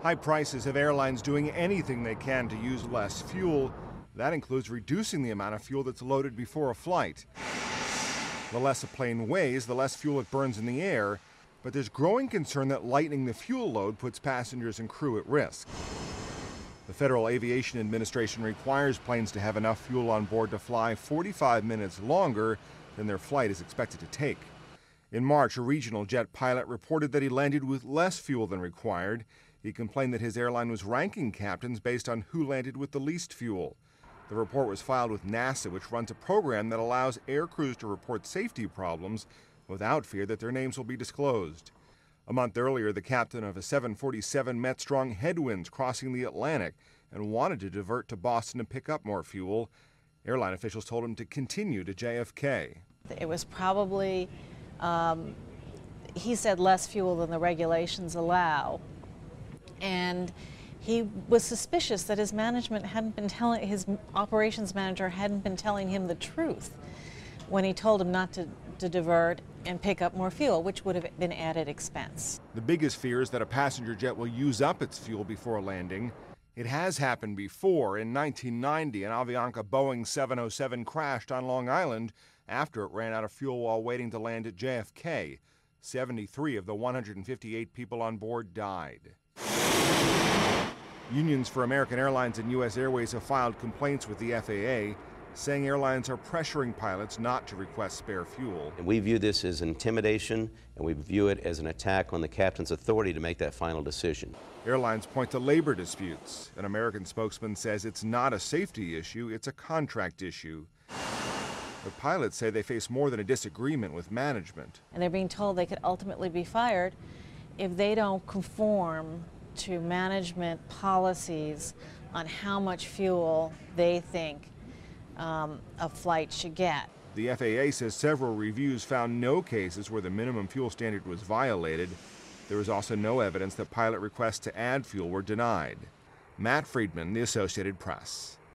High prices have airlines doing anything they can to use less fuel. That includes reducing the amount of fuel that's loaded before a flight. The less a plane weighs, the less fuel it burns in the air, but there's growing concern that lightening the fuel load puts passengers and crew at risk. The Federal Aviation Administration requires planes to have enough fuel on board to fly 45 minutes longer than their flight is expected to take. In March, a regional jet pilot reported that he landed with less fuel than required. He complained that his airline was ranking captains based on who landed with the least fuel. The report was filed with NASA, which runs a program that allows air crews to report safety problems without fear that their names will be disclosed. A month earlier, the captain of a 747 met strong headwinds crossing the Atlantic and wanted to divert to Boston to pick up more fuel. Airline officials told him to continue to JFK. It was probably, he said, less fuel than the regulations allow. And he was suspicious that his management hadn't been telling, his operations manager hadn't been telling him the truth when he told him not to divert and pick up more fuel, which would have been added expense. The biggest fear is that a passenger jet will use up its fuel before landing. It has happened before. In 1990, an Avianca Boeing 707 crashed on Long Island after it ran out of fuel while waiting to land at JFK. 73 of the 158 people on board died. Unions for American Airlines and U.S. Airways have filed complaints with the FAA, saying airlines are pressuring pilots not to request spare fuel. And we view this as intimidation, and we view it as an attack on the captain's authority to make that final decision. Airlines point to labor disputes. An American spokesman says it's not a safety issue, it's a contract issue. But pilots say they face more than a disagreement with management. And they're being told they could ultimately be fired if they don't conform to management policies on how much fuel they think a flight should get. The FAA says several reviews found no cases where the minimum fuel standard was violated. There was also no evidence that pilot requests to add fuel were denied. Matt Friedman, The Associated Press.